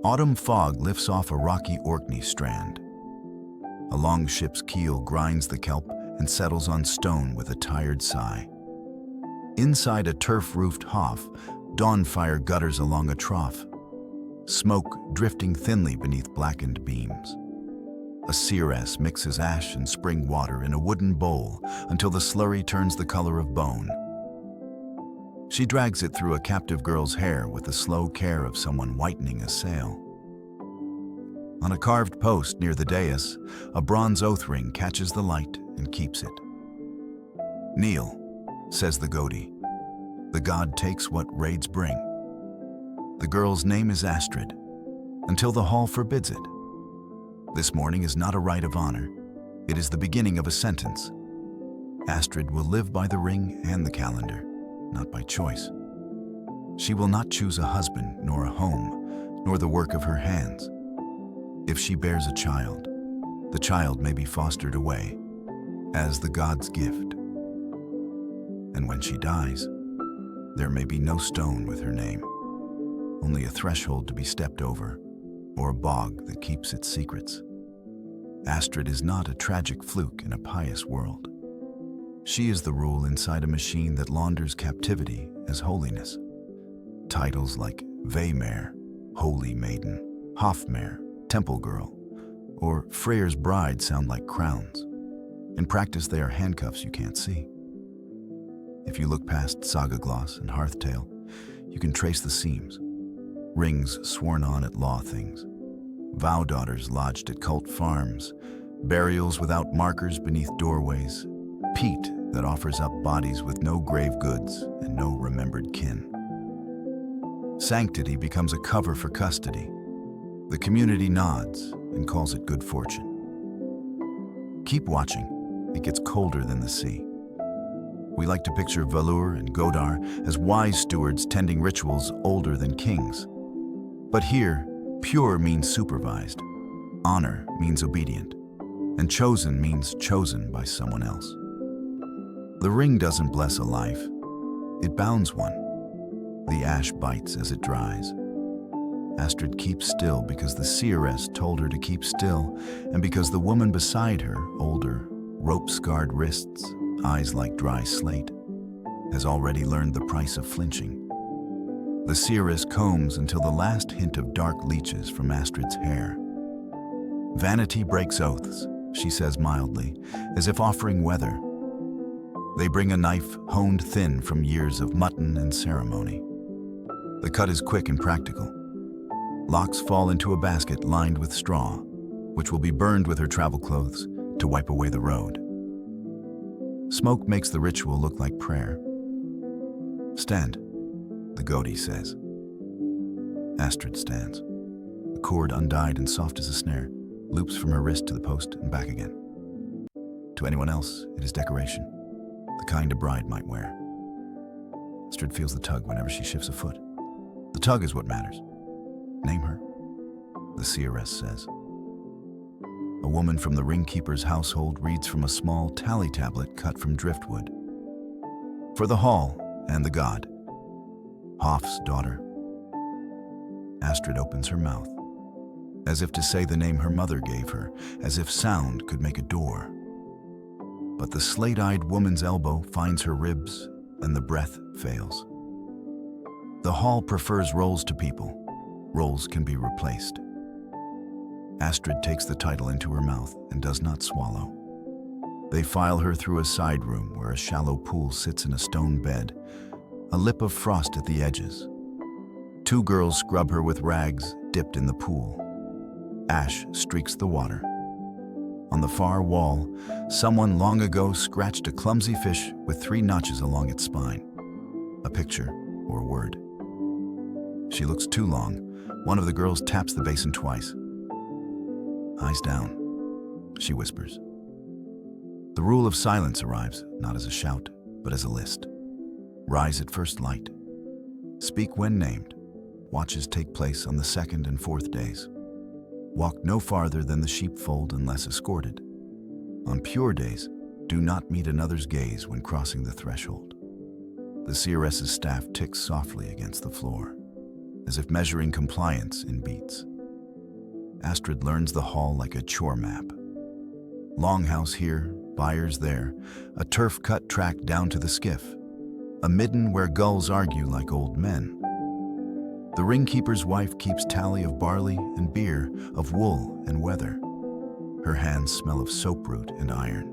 Autumn fog lifts off a rocky Orkney strand. A longship's keel grinds the kelp and settles on stone with a tired sigh. Inside a turf-roofed hoff, dawnfire gutters along a trough, smoke drifting thinly beneath blackened beams. A seeress mixes ash and spring water in a wooden bowl until the slurry turns the color of bone. She drags it through a captive girl's hair with the slow care of someone whitening a sail. On a carved post near the dais, a bronze oath ring catches the light and keeps it. "Kneel," says the Godi. The god takes what raids bring. The girl's name is Astrid, until the hall forbids it. This morning is not a rite of honor. It is the beginning of a sentence. Astrid will live by the ring and the calendar, not by choice. She will not choose a husband, nor a home, nor the work of her hands. If she bears a child, the child may be fostered away as the god's gift. And when she dies, there may be no stone with her name, only a threshold to be stepped over, or a bog that keeps its secrets. Astrid is not a tragic fluke in a pious world. She is the rule inside a machine that launders captivity as holiness. Titles like Veymare, Holy Maiden, Hofmare, Temple Girl, or Freyr's Bride sound like crowns. In practice, they are handcuffs you can't see. If you look past saga gloss and hearthtale, you can trace the seams. Rings sworn on at law things, vow daughters lodged at cult farms, burials without markers beneath doorways, peat that offers up bodies with no grave goods and no remembered kin. Sanctity becomes a cover for custody. The community nods and calls it good fortune. Keep watching. It gets colder than the sea. We like to picture Valur and Godar as wise stewards tending rituals older than kings. But here, pure means supervised, honor means obedient, and chosen means chosen by someone else. The ring doesn't bless a life, it bounds one. The ash bites as it dries. Astrid keeps still because the seeress told her to keep still, and because the woman beside her, older, rope-scarred wrists, eyes like dry slate, has already learned the price of flinching. The seeress combs until the last hint of dark leaches from Astrid's hair. Vanity breaks oaths, she says mildly, as if offering weather. They bring a knife honed thin from years of mutton and ceremony. The cut is quick and practical. Locks fall into a basket lined with straw, which will be burned with her travel clothes to wipe away the road. Smoke makes the ritual look like prayer. "Stand," the Godi says. Astrid stands. The cord, undyed and soft as a snare, loops from her wrist to the post and back again. To anyone else, it is decoration, the kind a bride might wear. Astrid feels the tug whenever she shifts a foot. The tug is what matters. Name her, the seeress says. A woman from the ringkeeper's household reads from a small tally tablet cut from driftwood. For the hall and the god, Hof's daughter. Astrid opens her mouth, as if to say the name her mother gave her, as if sound could make a door. But the slate-eyed woman's elbow finds her ribs, and the breath fails. The hall prefers roles to people. Roles can be replaced. Astrid takes the title into her mouth and does not swallow. They file her through a side room where a shallow pool sits in a stone bed, a lip of frost at the edges. Two girls scrub her with rags dipped in the pool. Ash streaks the water. On the far wall, someone long ago scratched a clumsy fish with 3 notches along its spine. A picture or a word. She looks too long. One of the girls taps the basin twice. "Eyes down," she whispers. The rule of silence arrives, not as a shout, but as a list. Rise at first light. Speak when named. Watches take place on the 2nd and 4th days. Walk no farther than the sheepfold unless escorted. On pure days, do not meet another's gaze when crossing the threshold. The seeress's staff ticks softly against the floor, as if measuring compliance in beats. Astrid learns the hall like a chore map. Longhouse here, byres there, a turf-cut track down to the skiff, a midden where gulls argue like old men. The ringkeeper's wife keeps tally of barley and beer, of wool and weather. Her hands smell of soap root and iron.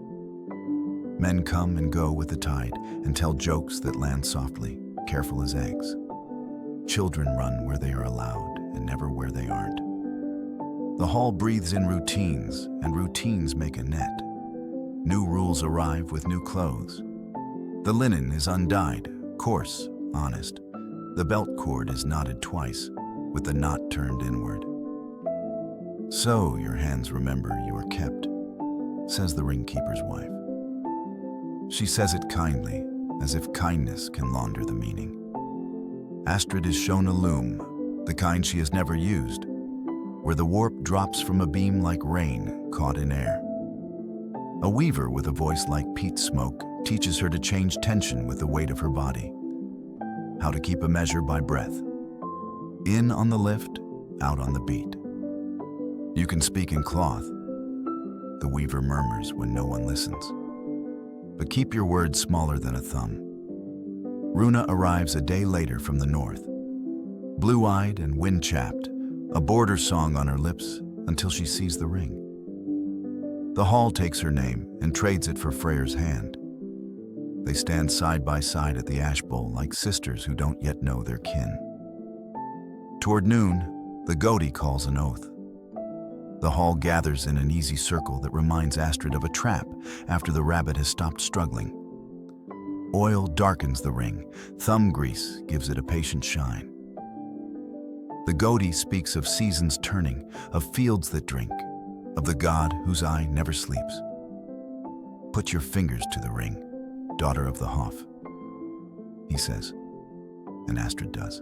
Men come and go with the tide and tell jokes that land softly, careful as eggs. Children run where they are allowed and never where they aren't. The hall breathes in routines, and routines make a net. New rules arrive with new clothes. The linen is undyed, coarse, honest. The belt cord is knotted twice, with the knot turned inward. So your hands remember you are kept, says the ringkeeper's wife. She says it kindly, as if kindness can launder the meaning. Astrid is shown a loom, the kind she has never used, where the warp drops from a beam like rain caught in air. A weaver with a voice like peat smoke teaches her to change tension with the weight of her body, how to keep a measure by breath. In on the lift, out on the beat. You can speak in cloth, the weaver murmurs when no one listens. But keep your words smaller than a thumb. Runa arrives a day later from the north, blue-eyed and wind-chapped, a border song on her lips until she sees the ring. The hall takes her name and trades it for Freyr's hand. They stand side by side at the ash bowl like sisters who don't yet know their kin. Toward noon, the goatee calls an oath. The hall gathers in an easy circle that reminds Astrid of a trap after the rabbit has stopped struggling. Oil darkens the ring, thumb grease gives it a patient shine. The goatee speaks of seasons turning, of fields that drink, of the god whose eye never sleeps. Put your fingers to the ring, daughter of the Hoff, he says, and Astrid does.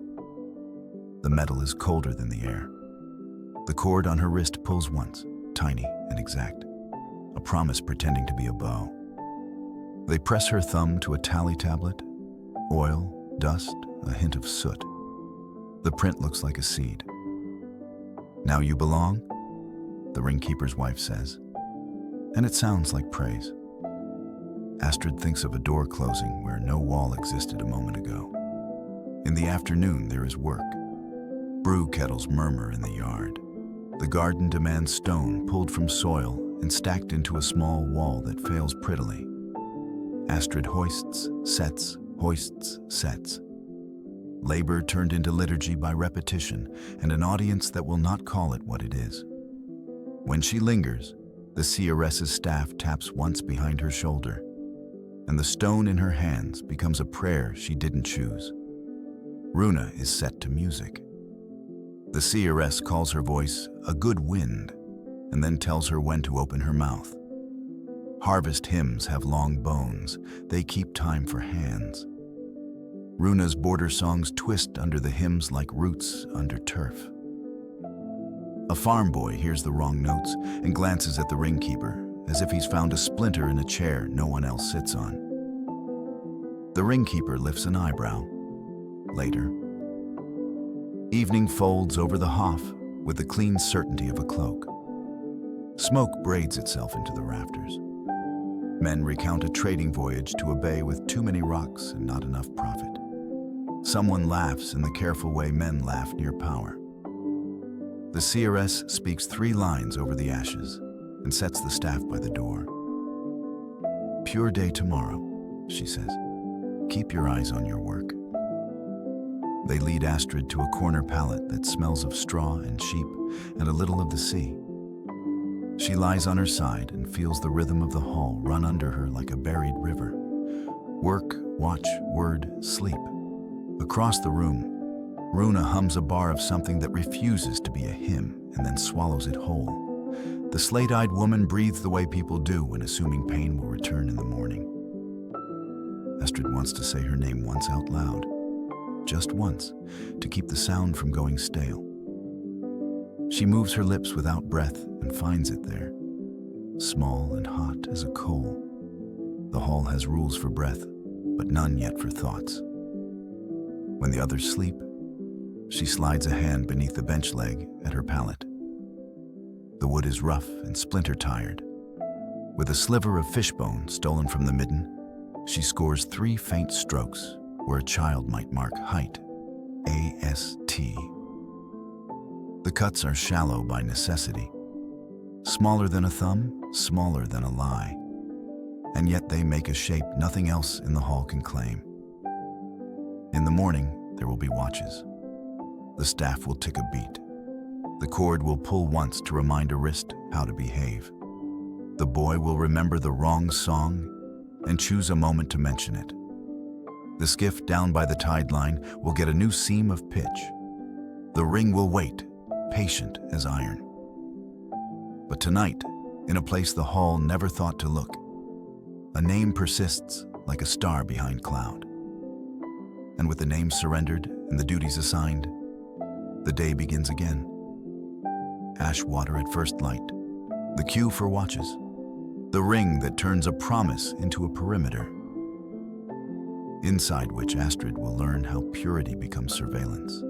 The metal is colder than the air. The cord on her wrist pulls once, tiny and exact, a promise pretending to be a bow. They press her thumb to a tally tablet, oil, dust, a hint of soot. The print looks like a seed. Now you belong, the ringkeeper's wife says, and it sounds like praise. Astrid thinks of a door closing where no wall existed a moment ago. In the afternoon there is work. Brew kettles murmur in the yard. The garden demands stone pulled from soil and stacked into a small wall that fails prettily. Astrid hoists, sets, labor turned into liturgy by repetition and an audience that will not call it what it is. When she lingers, the seeress's staff taps once behind her shoulder, and the stone in her hands becomes a prayer she didn't choose. Runa is set to music. The seeress calls her voice a good wind, and then tells her when to open her mouth. Harvest hymns have long bones, they keep time for hands. Runa's border songs twist under the hymns like roots under turf. A farm boy hears the wrong notes and glances at the ringkeeper as if he's found a splinter in a chair no one else sits on. The ringkeeper lifts an eyebrow. Later, evening folds over the Hoff with the clean certainty of a cloak. Smoke braids itself into the rafters. Men recount a trading voyage to a bay with too many rocks and not enough profit. Someone laughs in the careful way men laugh near power. The seeress speaks 3 lines over the ashes and sets the staff by the door. Pure day tomorrow, she says. Keep your eyes on your work. They lead Astrid to a corner pallet that smells of straw and sheep and a little of the sea. She lies on her side and feels the rhythm of the hall run under her like a buried river. Work, watch, word, sleep. Across the room, Runa hums a bar of something that refuses to be a hymn and then swallows it whole. The slate-eyed woman breathes the way people do when assuming pain will return in the morning. Astrid wants to say her name once out loud, just once, to keep the sound from going stale. She moves her lips without breath and finds it there, small and hot as a coal. The hall has rules for breath, but none yet for thoughts. When the others sleep, she slides a hand beneath the bench leg at her pallet. The wood is rough and splinter-tired. With a sliver of fishbone stolen from the midden, she scores 3 faint strokes where a child might mark height, A-S-T. The cuts are shallow by necessity, smaller than a thumb, smaller than a lie, and yet they make a shape nothing else in the hall can claim. In the morning, there will be watches. The staff will tick a beat. The cord will pull once to remind a wrist how to behave. The boy will remember the wrong song and choose a moment to mention it. The skiff down by the tide line will get a new seam of pitch. The ring will wait, patient as iron. But tonight, in a place the hall never thought to look, a name persists like a star behind cloud. And with the name surrendered and the duties assigned, the day begins again. Ash water at first light, the cue for watches, the ring that turns a promise into a perimeter, inside which Astrid will learn how purity becomes surveillance,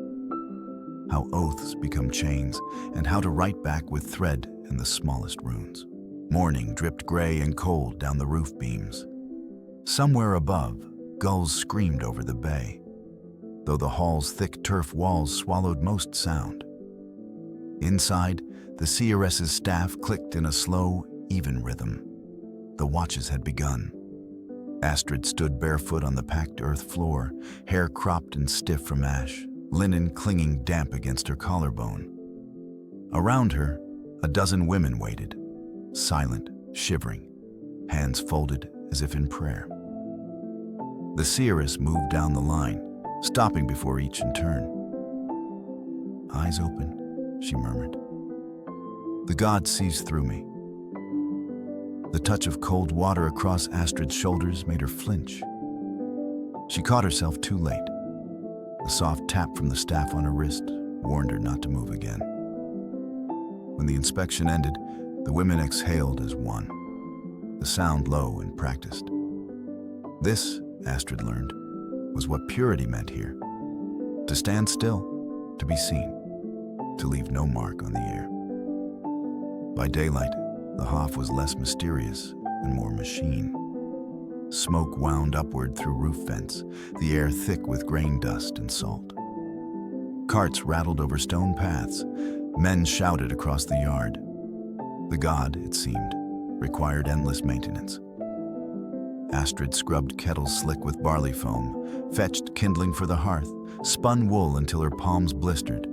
how oaths become chains, and how to write back with thread and the smallest runes. Morning dripped gray and cold down the roof beams. Somewhere above, gulls screamed over the bay, though the hall's thick turf walls swallowed most sound. Inside, the seeress's staff clicked in a slow, even rhythm. The watches had begun. Astrid stood barefoot on the packed earth floor, hair cropped and stiff from ash, linen clinging damp against her collarbone. Around her, a dozen women waited, silent, shivering, hands folded as if in prayer. The seeress moved down the line, stopping before each in turn. Eyes open, she murmured. The god sees through me. The touch of cold water across Astrid's shoulders made her flinch. She caught herself too late. The soft tap from the staff on her wrist warned her not to move again. When the inspection ended, the women exhaled as one, the sound low and practiced. This, Astrid learned, was what purity meant here. To stand still, to be seen, to leave no mark on the air. By daylight, the Hof was less mysterious and more machine. Smoke wound upward through roof vents, the air thick with grain dust and salt. Carts rattled over stone paths, men shouted across the yard. The god, it seemed, required endless maintenance. Astrid scrubbed kettles slick with barley foam, fetched kindling for the hearth, spun wool until her palms blistered.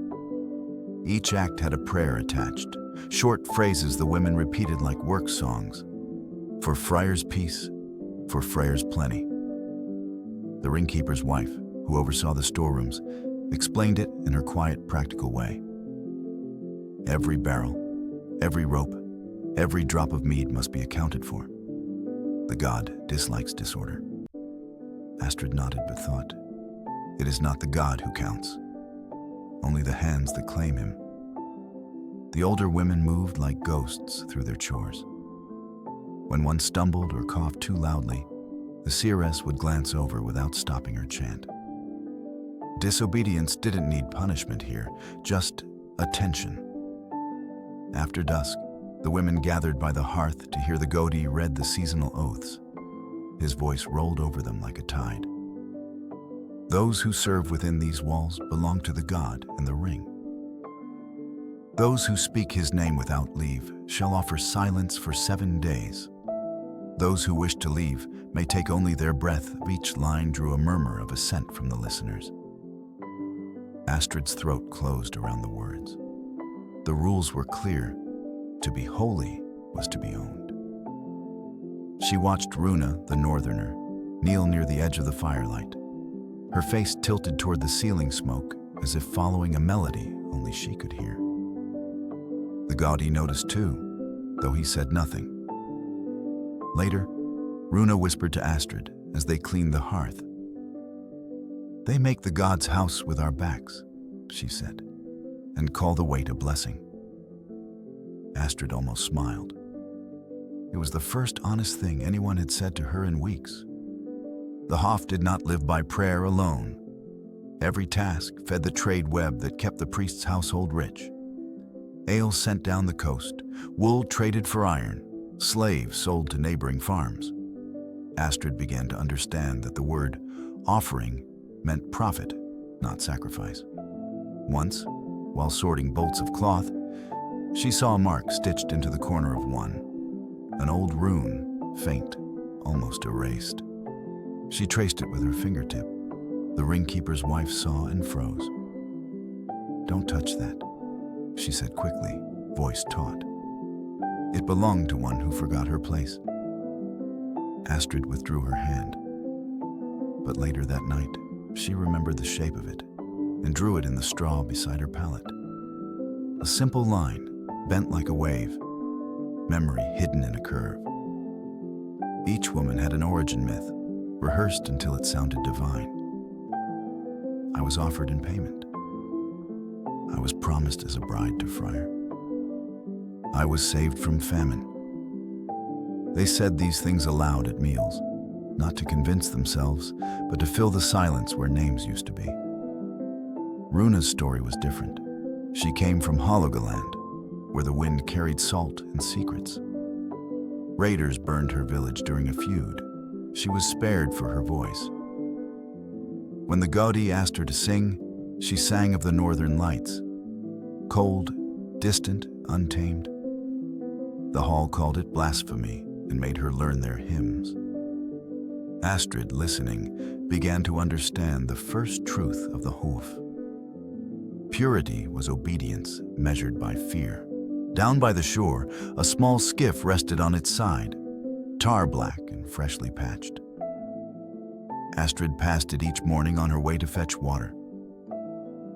Each act had a prayer attached, short phrases the women repeated like work songs. For Friar's peace, for Freyr's plenty. The ringkeeper's wife, who oversaw the storerooms, explained it in her quiet, practical way. Every barrel, every rope, every drop of mead must be accounted for. The god dislikes disorder. Astrid nodded but thought, it is not the god who counts, only the hands that claim him. The older women moved like ghosts through their chores. When one stumbled or coughed too loudly, the seeress would glance over without stopping her chant. Disobedience didn't need punishment here, just attention. After dusk, the women gathered by the hearth to hear the Godi read the seasonal oaths. His voice rolled over them like a tide. Those who serve within these walls belong to the god and the ring. Those who speak his name without leave shall offer silence for 7 days. Those who wish to leave may take only their breath. Each line drew a murmur of assent from the listeners. Astrid's throat closed around the words. The rules were clear. To be holy was to be owned. She watched Runa, the northerner, kneel near the edge of the firelight. Her face tilted toward the ceiling smoke, as if following a melody only she could hear. The Gaudi noticed too, though he said nothing. Later, Runa whispered to Astrid as they cleaned the hearth. They make the god's house with our backs, she said, and call the weight a blessing. Astrid almost smiled. It was the first honest thing anyone had said to her in weeks. The Hof did not live by prayer alone. Every task fed the trade web that kept the priest's household rich. Ale sent down the coast, wool traded for iron, slaves sold to neighboring farms. Astrid began to understand that the word offering meant profit, not sacrifice. Once, while sorting bolts of cloth, she saw a mark stitched into the corner of one, an old rune, faint, almost erased. She traced it with her fingertip. The ringkeeper's wife saw and froze. "Don't touch that," she said quickly, voice taut. It belonged to one who forgot her place. Astrid withdrew her hand. But later that night, she remembered the shape of it and drew it in the straw beside her pallet. A simple line, bent like a wave, memory hidden in a curve. Each woman had an origin myth, rehearsed until it sounded divine. I was offered in payment. I was promised as a bride to Friar. I was saved from famine. They said these things aloud at meals, not to convince themselves, but to fill the silence where names used to be. Runa's story was different. She came from Halogaland, where the wind carried salt and secrets. Raiders burned her village during a feud. She was spared for her voice. When the Gaudi asked her to sing, she sang of the northern lights. Cold, distant, untamed. The hall called it blasphemy and made her learn their hymns. Astrid, listening, began to understand the first truth of the hoof. Purity was obedience measured by fear. Down by the shore, a small skiff rested on its side, tar-black and freshly patched. Astrid passed it each morning on her way to fetch water.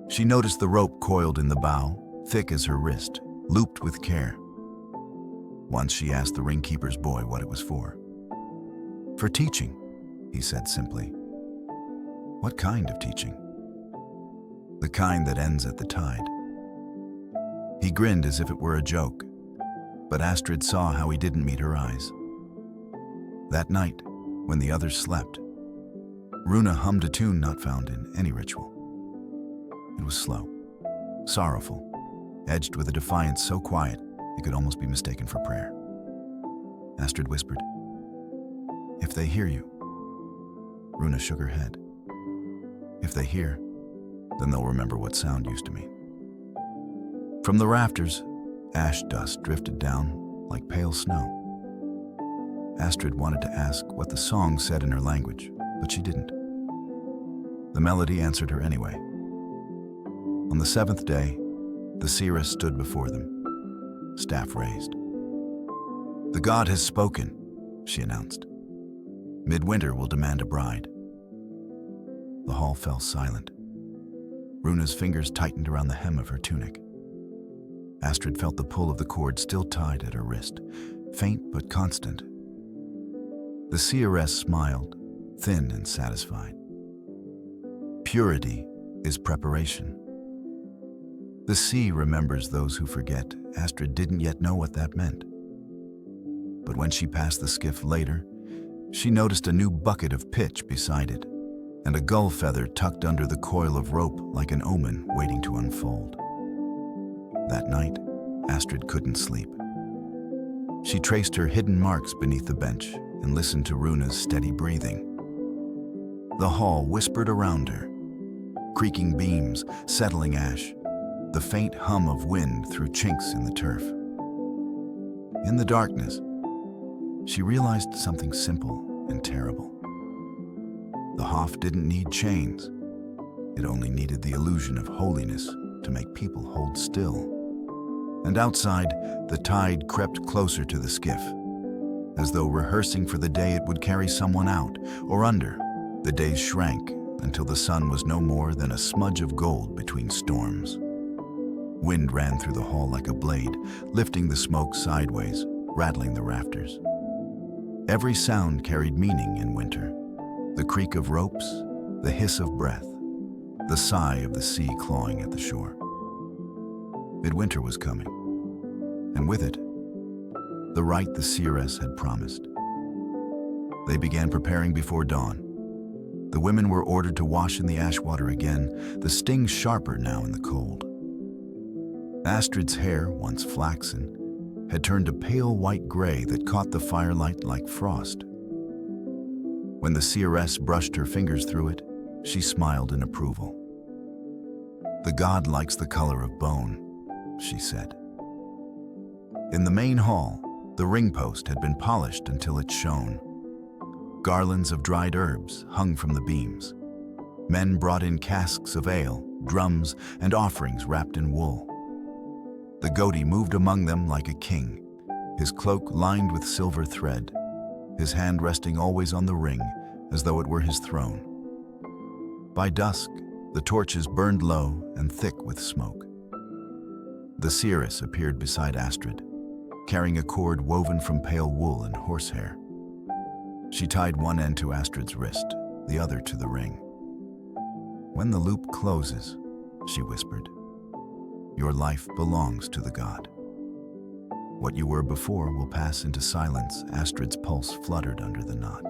She noticed the rope coiled in the bow, thick as her wrist, looped with care. Once she asked the ringkeeper's boy what it was for. "For teaching," he said simply. "What kind of teaching?" "The kind that ends at the tide." He grinned as if it were a joke, but Astrid saw how he didn't meet her eyes. That night, when the others slept, Runa hummed a tune not found in any ritual. It was slow, sorrowful, edged with a defiance so quiet it could almost be mistaken for prayer. Astrid whispered, "If they hear you." Runa shook her head. "If they hear, then they'll remember what sound used to mean." From the rafters, ash dust drifted down like pale snow. Astrid wanted to ask what the song said in her language, but she didn't. The melody answered her anyway. On the seventh day, the seeress stood before them, staff raised. "The god has spoken," she announced. "Midwinter will demand a bride." The hall fell silent. Runa's fingers tightened around the hem of her tunic. Astrid felt the pull of the cord still tied at her wrist, faint but constant. The seeress smiled, thin and satisfied. Purity is preparation. The sea remembers those who forget. Astrid didn't yet know what that meant. But when she passed the skiff later, she noticed a new bucket of pitch beside it, and a gull feather tucked under the coil of rope like an omen waiting to unfold. That night, Astrid couldn't sleep. She traced her hidden marks beneath the bench and listened to Runa's steady breathing. The hall whispered around her, creaking beams, settling ash, the faint hum of wind through chinks in the turf. In the darkness, she realized something simple and terrible. The Hof didn't need chains. It only needed the illusion of holiness to make people hold still. And outside, the tide crept closer to the skiff, as though rehearsing for the day it would carry someone out or under. The days shrank until the sun was no more than a smudge of gold between storms. Wind ran through the hall like a blade, lifting the smoke sideways, rattling the rafters. Every sound carried meaning in winter. The creak of ropes, the hiss of breath, the sigh of the sea clawing at the shore. Midwinter was coming, and with it, the rite the seeress had promised. They began preparing before dawn. The women were ordered to wash in the ash water again, the sting sharper now in the cold. Astrid's hair, once flaxen, had turned a pale white gray that caught the firelight like frost. When the seeress brushed her fingers through it, she smiled in approval. "The god likes the color of bone," she said. In the main hall, the ring post had been polished until it shone. Garlands of dried herbs hung from the beams. Men brought in casks of ale, drums, and offerings wrapped in wool. The goatee moved among them like a king, his cloak lined with silver thread, his hand resting always on the ring as though it were his throne. By dusk, the torches burned low and thick with smoke. The seeress appeared beside Astrid, carrying a cord woven from pale wool and horsehair. She tied one end to Astrid's wrist, the other to the ring. "When the loop closes," she whispered, "your life belongs to the god. What you were before will pass into silence." Astrid's pulse fluttered under the knot.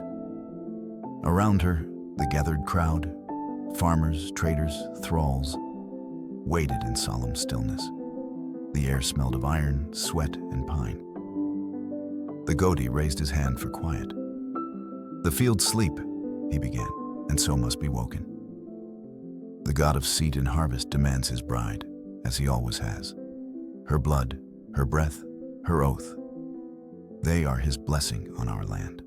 Around her, the gathered crowd, farmers, traders, thralls, waited in solemn stillness. The air smelled of iron, sweat, and pine. The goatee raised his hand for quiet. "The fields sleep," he began, "and so must be woken. The god of seed and harvest demands his bride, as he always has. Her blood, her breath, her oath. They are his blessing on our land."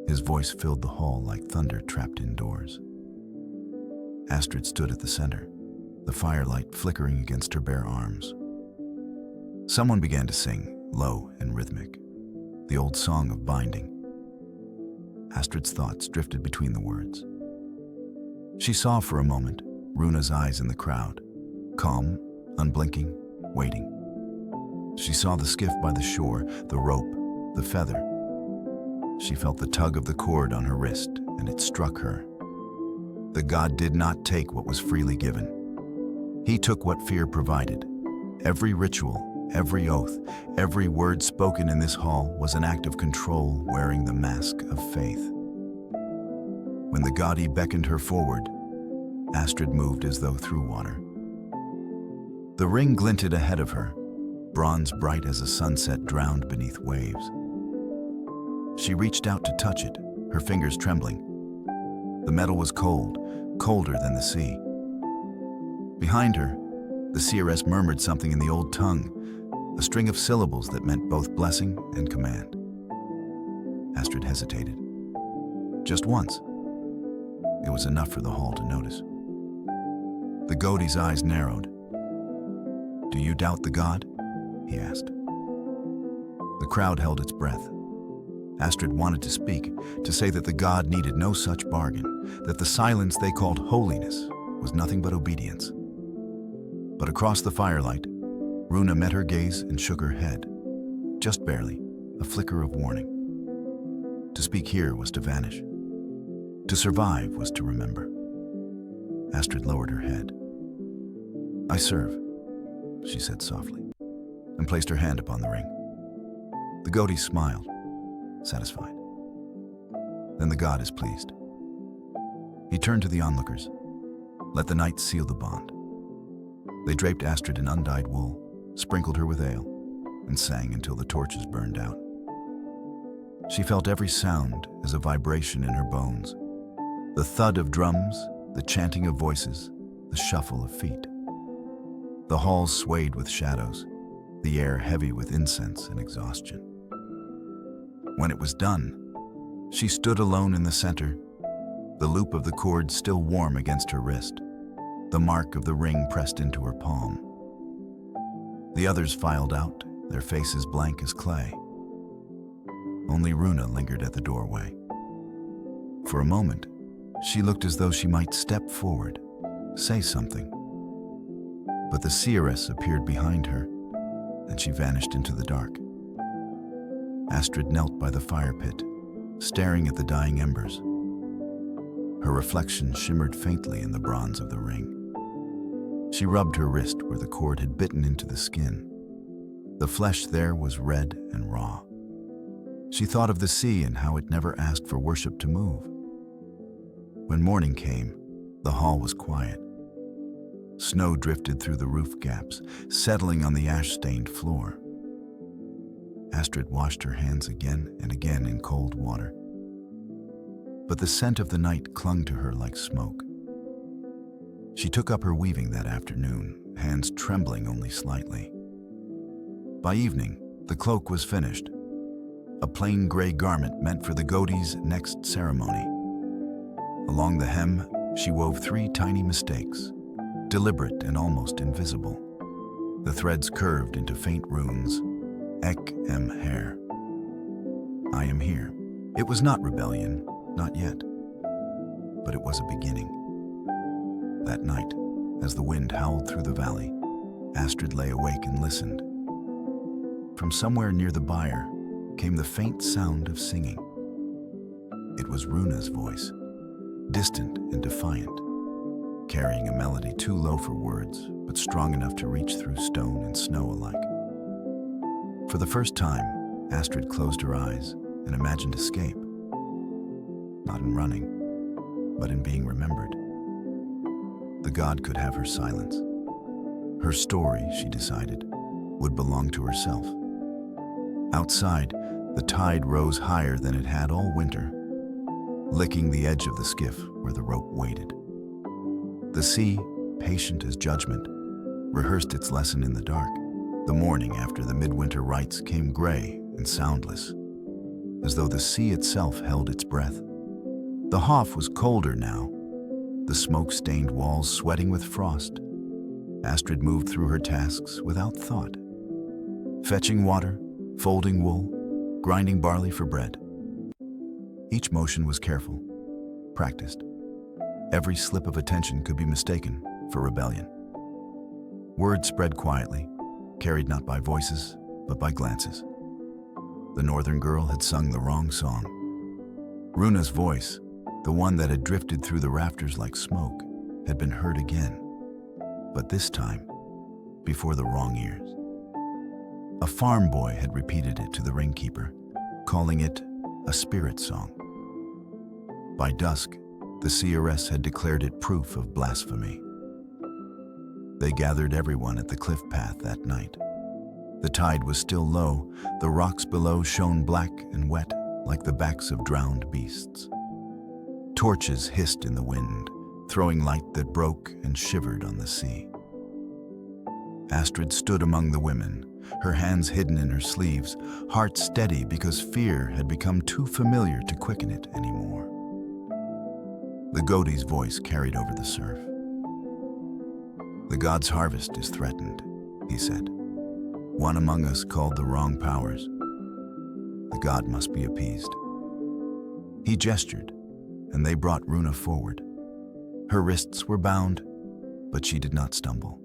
His voice filled the hall like thunder trapped indoors. Astrid stood at the center, the firelight flickering against her bare arms. Someone began to sing, low and rhythmic, the old song of binding. Astrid's thoughts drifted between the words. She saw for a moment Runa's eyes in the crowd, calm, unblinking, waiting. She saw the skiff by the shore, the rope, the feather. She felt the tug of the cord on her wrist, and it struck her. The god did not take what was freely given. He took what fear provided. Every ritual, every oath, every word spoken in this hall was an act of control wearing the mask of faith. When the goddess beckoned her forward, Astrid moved as though through water. The ring glinted ahead of her, bronze bright as a sunset drowned beneath waves. She reached out to touch it, her fingers trembling. The metal was cold, colder than the sea. Behind her, the seeress murmured something in the old tongue, a string of syllables that meant both blessing and command. Astrid hesitated. Just once. It was enough for the hall to notice. The goatee's eyes narrowed. "Do you doubt the god?" he asked. The crowd held its breath. Astrid wanted to speak, to say that the god needed no such bargain, that the silence they called holiness was nothing but obedience. But across the firelight, Runa met her gaze and shook her head. Just barely, a flicker of warning. To speak here was to vanish. To survive was to remember. Astrid lowered her head. "I serve," she said softly, and placed her hand upon the ring. The goatee smiled, satisfied. "Then the god is pleased." He turned to the onlookers. "Let the night seal the bond." They draped Astrid in undyed wool, sprinkled her with ale, and sang until the torches burned out. She felt every sound as a vibration in her bones. The thud of drums, the chanting of voices, the shuffle of feet. The hall swayed with shadows, the air heavy with incense and exhaustion. When it was done, she stood alone in the center, the loop of the cord still warm against her wrist, the mark of the ring pressed into her palm. The others filed out, their faces blank as clay. Only Runa lingered at the doorway. For a moment, she looked as though she might step forward, say something. But the seeress appeared behind her, and she vanished into the dark. Astrid knelt by the fire pit, staring at the dying embers. Her reflection shimmered faintly in the bronze of the ring. She rubbed her wrist where the cord had bitten into the skin. The flesh there was red and raw. She thought of the sea and how it never asked for worship to move. When morning came, the hall was quiet. Snow drifted through the roof gaps, settling on the ash-stained floor. Astrid washed her hands again and again in cold water. But the scent of the night clung to her like smoke. She took up her weaving that afternoon, hands trembling only slightly. By evening, the cloak was finished, a plain gray garment meant for the Godey's next ceremony. Along the hem, she wove 3 tiny mistakes, deliberate and almost invisible. The threads curved into faint runes. Ek em her. I am here. It was not rebellion, not yet. But it was a beginning. That night, as the wind howled through the valley, Astrid lay awake and listened. From somewhere near the byre came the faint sound of singing. It was Runa's voice, distant and defiant, carrying a melody too low for words, but strong enough to reach through stone and snow alike. For the first time, Astrid closed her eyes and imagined escape. Not in running, but in being remembered. The god could have her silence. Her story, she decided, would belong to herself. Outside, the tide rose higher than it had all winter, licking the edge of the skiff where the rope waited. The sea, patient as judgment, rehearsed its lesson in the dark. The morning after the midwinter rites came gray and soundless, as though the sea itself held its breath. The Hof was colder now, the smoke-stained walls sweating with frost. Astrid moved through her tasks without thought. Fetching water, folding wool, grinding barley for bread. Each motion was careful, practiced. Every slip of attention could be mistaken for rebellion. Word spread quietly, carried not by voices, but by glances. The northern girl had sung the wrong song. Runa's voice, the one that had drifted through the rafters like smoke, had been heard again, but this time, before the wrong ears. A farm boy had repeated it to the ringkeeper, calling it a spirit song. By dusk, the seeress had declared it proof of blasphemy. They gathered everyone at the cliff path that night. The tide was still low, the rocks below shone black and wet like the backs of drowned beasts. Torches hissed in the wind, throwing light that broke and shivered on the sea. Astrid stood among the women, her hands hidden in her sleeves, heart steady because fear had become too familiar to quicken it anymore. The Godey's voice carried over the surf. The god's harvest is threatened, he said. One among us called the wrong powers. The god must be appeased. He gestured, and they brought Runa forward. Her wrists were bound, but she did not stumble.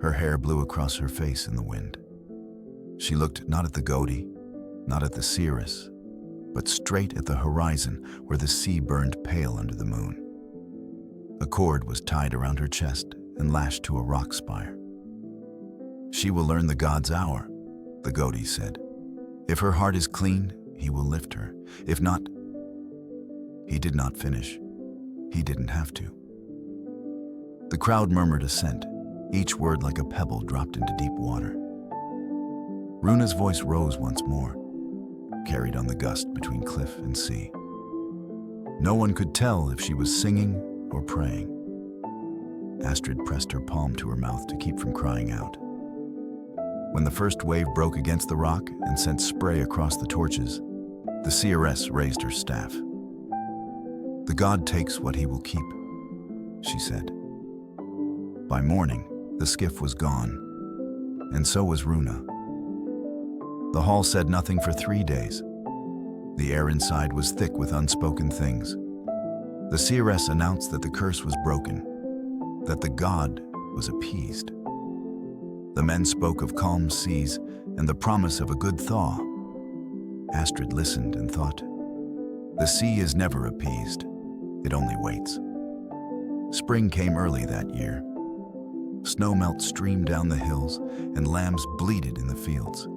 Her hair blew across her face in the wind. She looked not at the Godey, not at the seeress, but straight at the horizon where the sea burned pale under the moon. A cord was tied around her chest and lashed to a rock spire. She will learn the god's hour, the Godey said. If her heart is clean, he will lift her. If not, he did not finish. He didn't have to. The crowd murmured assent, each word like a pebble dropped into deep water. Runa's voice rose once more, carried on the gust between cliff and sea. No one could tell if she was singing or praying. Astrid pressed her palm to her mouth to keep from crying out. When the first wave broke against the rock and sent spray across the torches, the seeress raised her staff. The god takes what he will keep, she said. By morning, the skiff was gone, and so was Runa. The hall said nothing for 3 days. The air inside was thick with unspoken things. The seeress announced that the curse was broken, that the god was appeased. The men spoke of calm seas and the promise of a good thaw. Astrid listened and thought, the sea is never appeased, it only waits. Spring came early that year. Snowmelt streamed down the hills and lambs bleated in the fields.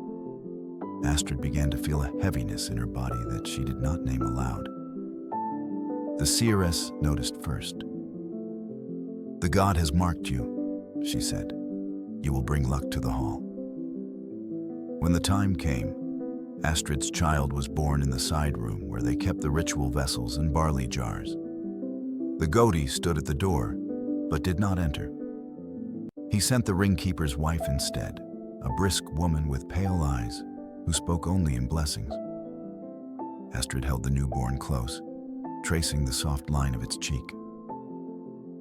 Astrid began to feel a heaviness in her body that she did not name aloud. The seeress noticed first. The god has marked you, she said. You will bring luck to the hall. When the time came, Astrid's child was born in the side room where they kept the ritual vessels and barley jars. The goatee stood at the door, but did not enter. He sent the ringkeeper's wife instead, a brisk woman with pale eyes who spoke only in blessings. Astrid held the newborn close, tracing the soft line of its cheek.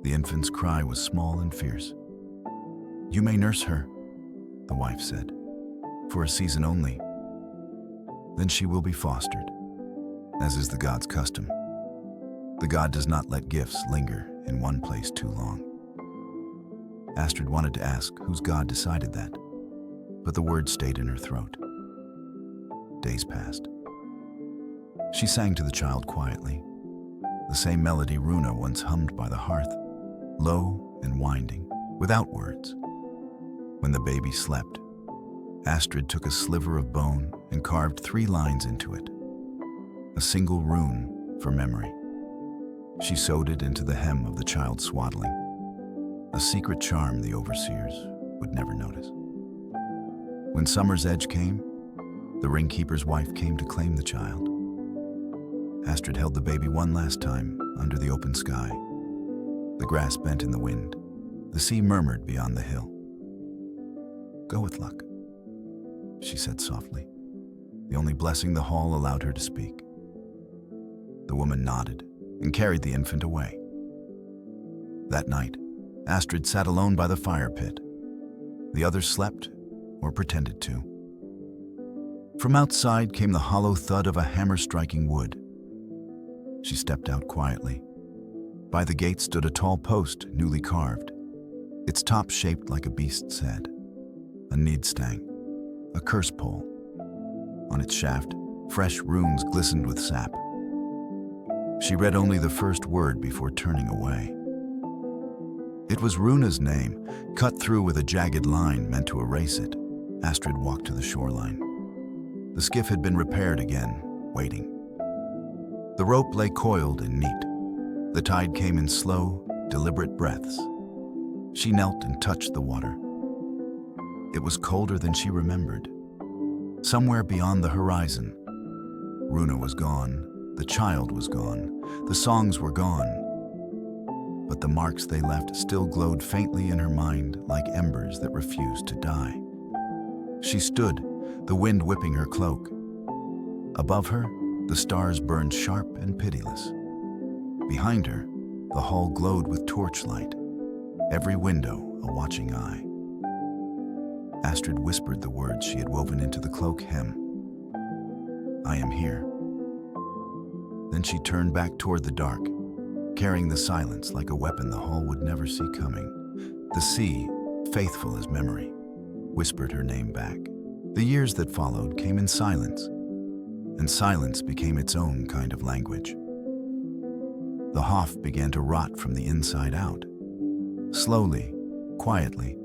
The infant's cry was small and fierce. You may nurse her, the wife said, for a season only. Then she will be fostered, as is the god's custom. The god does not let gifts linger in one place too long. Astrid wanted to ask whose god decided that, but the words stayed in her throat. Days passed. She sang to the child quietly, the same melody Runa once hummed by the hearth, low and winding, without words. When the baby slept, Astrid took a sliver of bone and carved 3 lines into it, a single rune for memory. She sewed it into the hem of the child's swaddling, a secret charm the overseers would never notice. When summer's edge came, the ringkeeper's wife came to claim the child. Astrid held the baby one last time under the open sky. The grass bent in the wind. The sea murmured beyond the hill. Go with luck, she said softly, the only blessing the hall allowed her to speak. The woman nodded and carried the infant away. That night, Astrid sat alone by the fire pit. The others slept, or pretended to. From outside came the hollow thud of a hammer striking wood. She stepped out quietly. By the gate stood a tall post, newly carved, its top shaped like a beast's head, a needstang, a curse pole. On its shaft, fresh runes glistened with sap. She read only the first word before turning away. It was Runa's name, cut through with a jagged line meant to erase it. Astrid walked to the shoreline. The skiff had been repaired again, waiting. The rope lay coiled and neat. The tide came in slow, deliberate breaths. She knelt and touched the water. It was colder than she remembered. Somewhere beyond the horizon, Runa was gone, the child was gone, the songs were gone. But the marks they left still glowed faintly in her mind like embers that refused to die. She stood, the wind whipping her cloak. Above her, the stars burned sharp and pitiless. Behind her, the hall glowed with torchlight, every window a watching eye. Astrid whispered the words she had woven into the cloak hem. I am here. Then she turned back toward the dark, carrying the silence like a weapon the hall would never see coming. The sea, faithful as memory, whispered her name back. The years that followed came in silence, and silence became its own kind of language. The Hof began to rot from the inside out, slowly, quietly,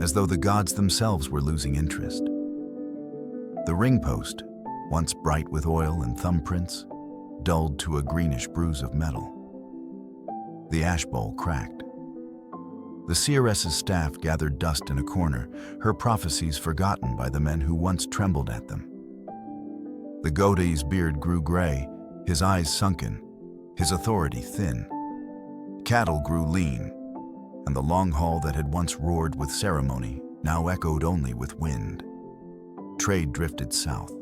as though the gods themselves were losing interest. The ring post, once bright with oil and thumbprints, dulled to a greenish bruise of metal. The ash bowl cracked. The seeress's staff gathered dust in a corner, her prophecies forgotten by the men who once trembled at them. The goatee's beard grew gray, his eyes sunken, his authority thin. Cattle grew lean, and the long hall that had once roared with ceremony now echoed only with wind. Trade drifted south.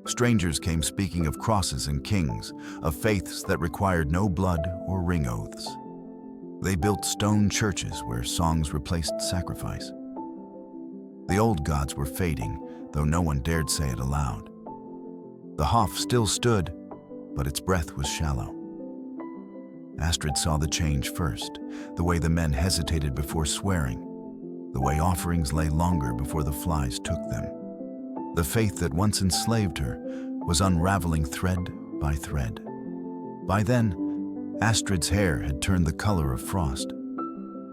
Strangers came speaking of crosses and kings, of faiths that required no blood or ring oaths. They built stone churches where songs replaced sacrifice. The old gods were fading, though no one dared say it aloud. The Hof still stood, but its breath was shallow. Astrid saw the change first, the way the men hesitated before swearing, the way offerings lay longer before the flies took them. The faith that once enslaved her was unraveling thread by thread. By then, Astrid's hair had turned the color of frost.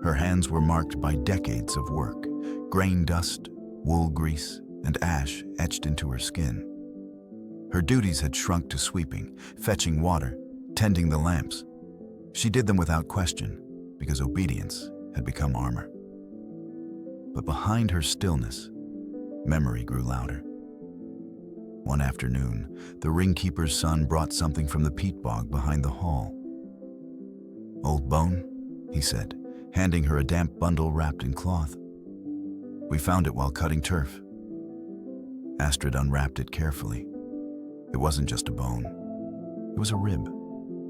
Her hands were marked by decades of work, grain dust, wool grease, and ash etched into her skin. Her duties had shrunk to sweeping, fetching water, tending the lamps. She did them without question, because obedience had become armor. But behind her stillness, memory grew louder. One afternoon, the ringkeeper's son brought something from the peat bog behind the hall. "Old bone," he said, handing her a damp bundle wrapped in cloth. "We found it while cutting turf." Astrid unwrapped it carefully. It wasn't just a bone. It was a rib,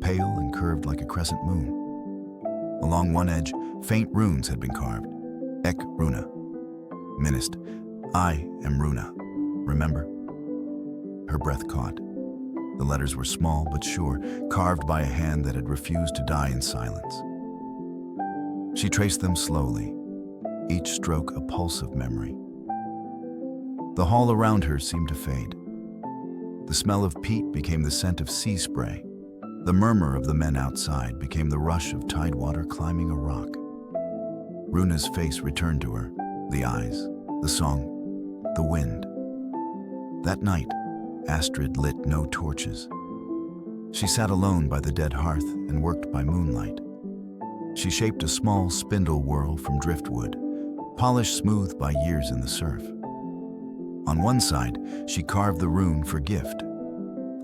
pale and curved like a crescent moon. Along one edge, faint runes had been carved. Ek Runa. Minist. I am Runa. Remember? Her breath caught. The letters were small but sure, carved by a hand that had refused to die in silence. She traced them slowly, each stroke a pulse of memory. The hall around her seemed to fade. The smell of peat became the scent of sea spray. The murmur of the men outside became the rush of tidewater climbing a rock. Runa's face returned to her, the eyes, the song, the wind. That night, Astrid lit no torches. She sat alone by the dead hearth and worked by moonlight. She shaped a small spindle whorl from driftwood, polished smooth by years in the surf. On one side, she carved the rune for gift.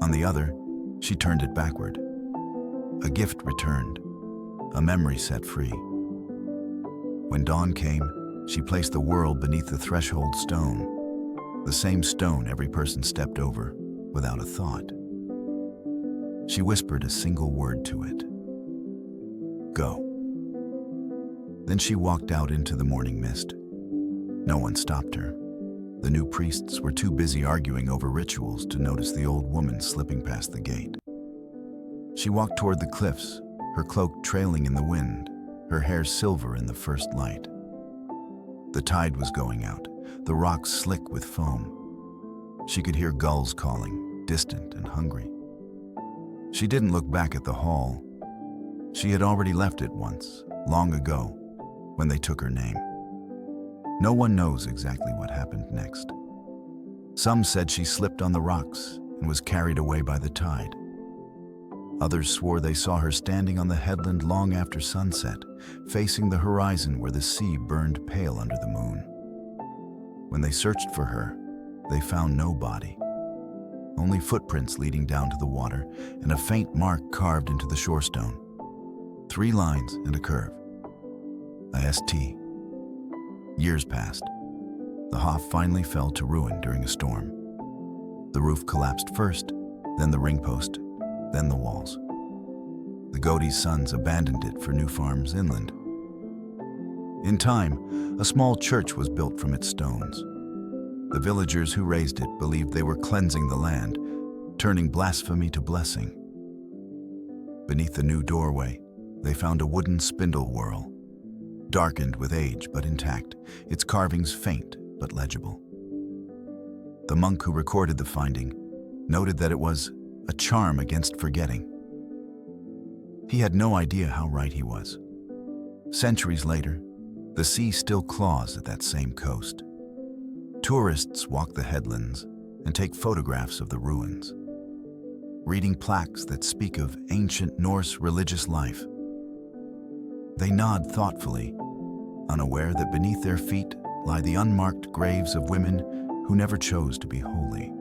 On the other, she turned it backward. A gift returned, a memory set free. When dawn came, she placed the whorl beneath the threshold stone, the same stone every person stepped over without a thought. She whispered a single word to it. Go. Then she walked out into the morning mist. No one stopped her. The new priests were too busy arguing over rituals to notice the old woman slipping past the gate. She walked toward the cliffs, her cloak trailing in the wind, her hair silver in the first light. The tide was going out, the rocks slick with foam. She could hear gulls calling, distant and hungry. She didn't look back at the hall. She had already left it once, long ago, when they took her name. No one knows exactly what happened next. Some said she slipped on the rocks and was carried away by the tide. Others swore they saw her standing on the headland long after sunset, facing the horizon where the sea burned pale under the moon. When they searched for her, they found no body. Only footprints leading down to the water and a faint mark carved into the shore stone. 3 lines and a curve. A ST. Years passed. The Hof finally fell to ruin during a storm. The roof collapsed first, then the ring post, then the walls. The Godey's sons abandoned it for new farms inland. In time, a small church was built from its stones. The villagers who raised it believed they were cleansing the land, turning blasphemy to blessing. Beneath the new doorway, they found a wooden spindle whorl, darkened with age but intact, its carvings faint but legible. The monk who recorded the finding noted that it was a charm against forgetting. He had no idea how right he was. Centuries later, the sea still claws at that same coast. Tourists walk the headlands and take photographs of the ruins, reading plaques that speak of ancient Norse religious life. They nod thoughtfully, unaware that beneath their feet lie the unmarked graves of women who never chose to be holy.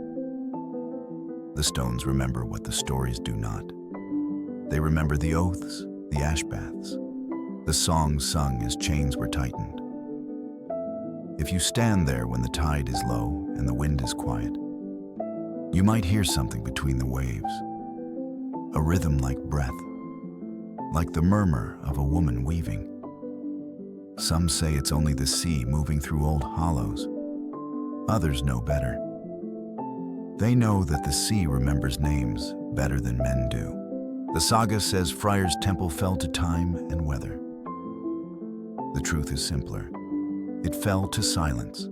The stones remember what the stories do not. They remember the oaths, the ash baths, the songs sung as chains were tightened. If you stand there when the tide is low and the wind is quiet, you might hear something between the waves, a rhythm like breath, like the murmur of a woman weaving. Some say it's only the sea moving through old hollows. Others know better. They know that the sea remembers names better than men do. The saga says Friar's temple fell to time and weather. The truth is simpler. It fell to silence.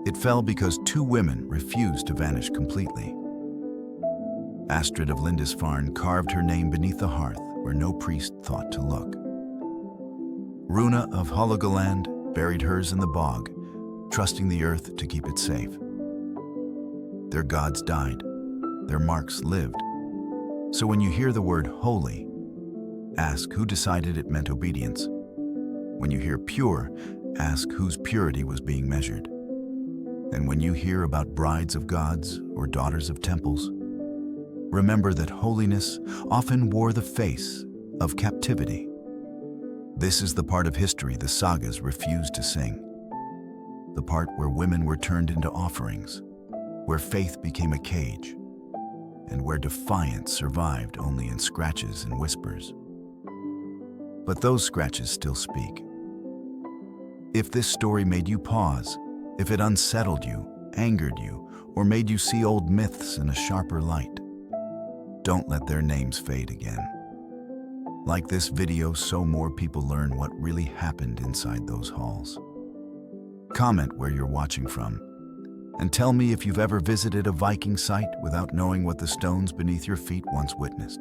It fell because 2 women refused to vanish completely. Astrid of Lindisfarne carved her name beneath the hearth where no priest thought to look. Runa of Hologaland buried hers in the bog, trusting the earth to keep it safe. Their gods died, their marks lived. So when you hear the word holy, ask who decided it meant obedience. When you hear pure, ask whose purity was being measured. And when you hear about brides of gods or daughters of temples, remember that holiness often wore the face of captivity. This is the part of history the sagas refuse to sing. The part where women were turned into offerings, where faith became a cage, and where defiance survived only in scratches and whispers. But those scratches still speak. If this story made you pause, if it unsettled you, angered you, or made you see old myths in a sharper light, don't let their names fade again. Like this video so more people learn what really happened inside those halls. Comment where you're watching from, and tell me if you've ever visited a Viking site without knowing what the stones beneath your feet once witnessed.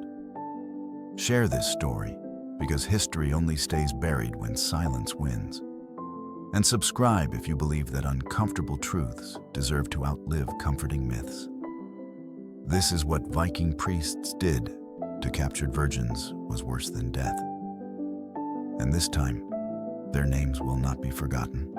Share this story, because history only stays buried when silence wins. And subscribe if you believe that uncomfortable truths deserve to outlive comforting myths. This is what Viking priests did to captured virgins was worse than death. And this time, their names will not be forgotten.